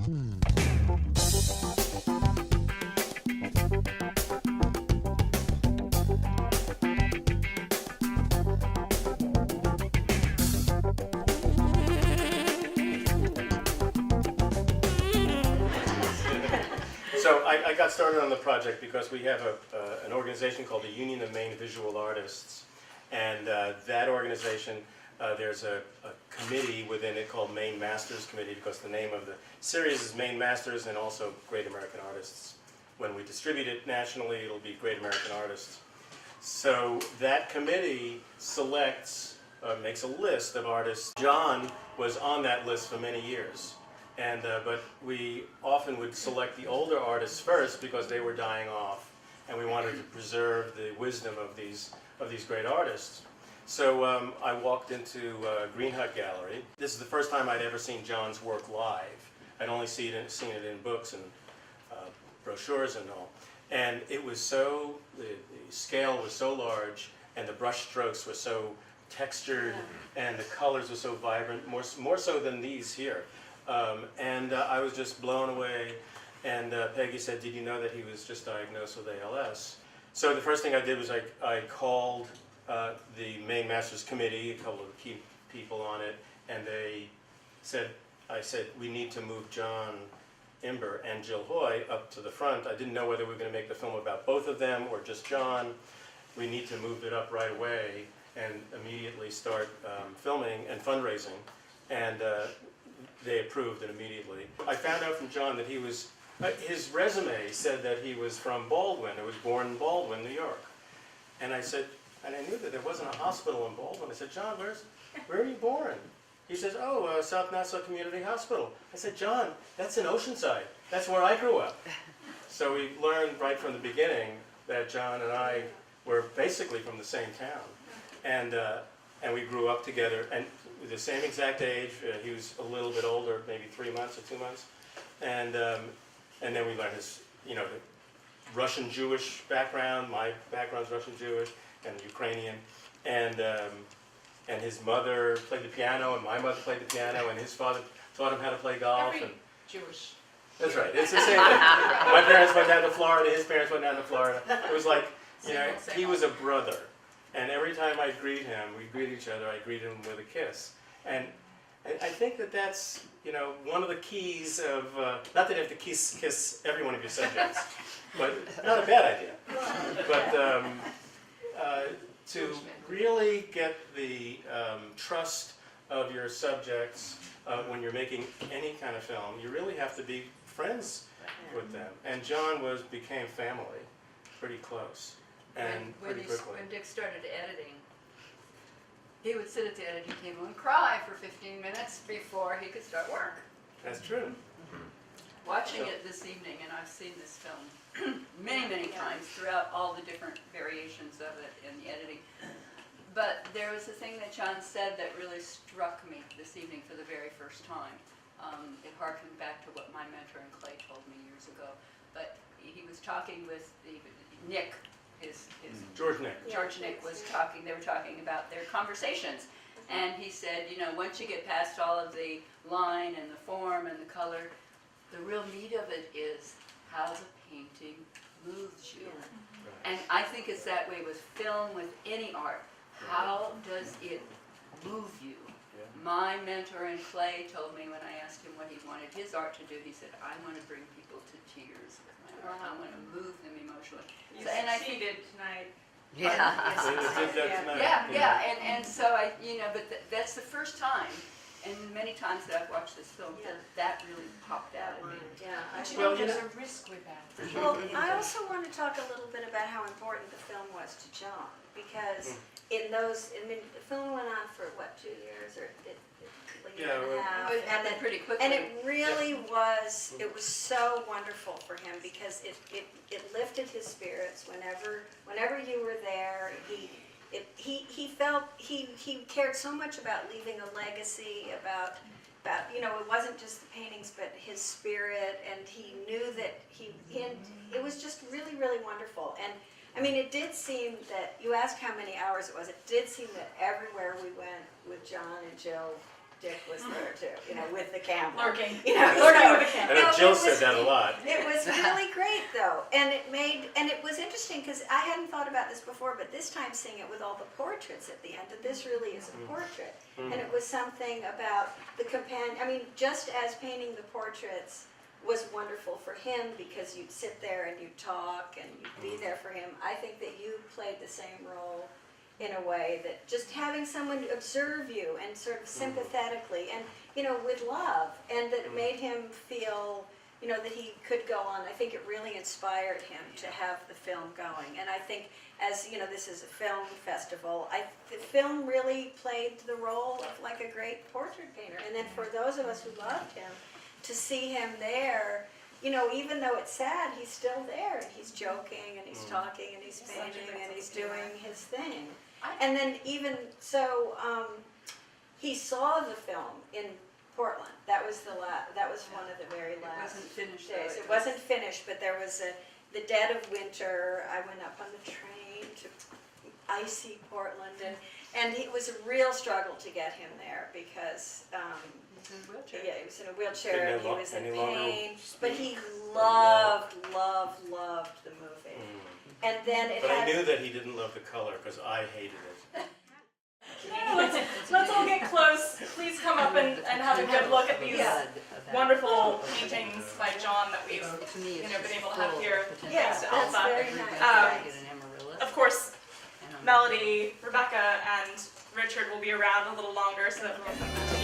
So I got started on the project because we have an organization called the Union of Maine Visual Artists, and that organization, there's a committee within it called Maine Masters Committee, because the name of the series is Maine Masters and also Great American Artists. When we distribute it nationally, it'll be Great American Artists. So that committee selects, makes a list of artists. John was on that list for many years. But we often would select the older artists first because they were dying off, and we wanted to preserve the wisdom of these great artists. So I walked into Green Hut Gallery. This is the first time I'd ever seen John's work live. I'd only seen it in books and brochures and all. And it was so, the scale was so large, and the brush strokes were so textured, and the colors were so vibrant, more so than these here. I was just blown away, and Peggy said, "Did you know that he was just diagnosed with ALS?" So the first thing I did was I called the Maine Masters Committee, a couple of the key people on it, and I said, "We need to move John Imber and Jill Hoy up to the front." I didn't know whether we were going to make the film about both of them or just John. We need to move it up right away and immediately start filming and fundraising. And they approved it immediately. I found out from John that he was, his resume said that he was from Baldwin. He was born in Baldwin, New York. And I said, and I knew that there wasn't a hospital in Baldwin. I said, "John, where are you born?" He says, "Oh, South Nassau Community Hospital." I said, "John, that's in Oceanside. That's where I grew up." So we learned right from the beginning that John and I were basically from the same town. And we grew up together, and the same exact age. He was a little bit older, maybe 3 months or 2 months. And then we learned his, the Russian Jewish background. My background's Russian Jewish and Ukrainian. And his mother played the piano, and my mother played the piano, and his father taught him how to play golf. Every and Jewish. That's right. It's the same thing. My parents went down to Florida. His parents went down to Florida. It was like, he was a brother. And every time I'd greet him, we'd greet each other, I'd greet him with a kiss. And I think that that's, one of the keys of, not that you have to kiss every one of your subjects, but not a bad idea. But to really get the trust of your subjects when you're making any kind of film, you really have to be friends with them. And John became family pretty close. And when pretty quickly. When Dick started editing, he would sit at the editing table and cry for 15 minutes before he could start work. That's true. Watching it this evening, and I've seen this film many, many times throughout all the different variations of it in the editing. But there was a thing that John said that really struck me this evening for the very first time. It harkened back to what my mentor in Clay told me years ago. But he was talking with Nick. George Nick. George Nick was talking, they were talking about their conversations. And he said, once you get past all of the line and the form and the color, the real meat of it is how the painting moves you. And I think it's that way with film, with any art. How does it move you? My mentor in Clay told me when I asked him what he wanted his art to do, he said, "I want to bring people to tears with my art. I want to move them emotionally." You succeeded tonight. Yeah. Yeah. Yeah. And so but that's the first time, and many times that I've watched this film, that really popped out at me. Yeah. Well, There's a risk with that. Well, I also want to talk a little bit about how important the film was to John, because the film went on for what, 2 years or a year and a half, It happened pretty quickly. and it really was. It was so wonderful for him because it lifted his spirits whenever you were there. He felt he cared so much about leaving a legacy, about it wasn't just the paintings but his spirit, and he knew that it was just really, really wonderful. And I mean, it did seem that, you asked how many hours it was, it did seem that everywhere we went with John and Jill, Dick was there too, with the camera. Lurking. Lurking with the camera. And Jill said that a lot. It was really great though, and it was interesting because I hadn't thought about this before, but this time seeing it with all the portraits at the end, that this really is a portrait, and it was something about the companion. I mean, just as painting the portraits was wonderful for him because you'd sit there and you'd talk and you'd be there for him, I think that you played the same role in a way that just having someone observe you and sort of sympathetically and, you know, with love, and that made him feel, you know, that he could go on. I think it really inspired him to have the film going. And I think, as you know, this is a film festival, the film really played the role of like a great portrait painter. And then for those of us who loved him, to see him there, you know, even though it's sad, he's still there, and he's joking, and he's talking, and he's painting, and he's doing his thing. And then even so, he saw the film in Portland. That was one of the very last wasn't finished, days. though. It wasn't finished, but there was the dead of winter. I went up on the train to icy Portland, and it was a real struggle to get him there because. He's in a wheelchair. Yeah, he was in a wheelchair and he was in Any longer pain, speak but he or loved the movie. And then it But I had, knew that he didn't love the color because I hated it. Let's all get close. Please come up and have a good look at these wonderful paintings by John that we've been able to have here. yeah, Thanks to that's Elsa. very nice. Of course, Melody, Rebecca, and Richard will be around a little longer so that everyone can continue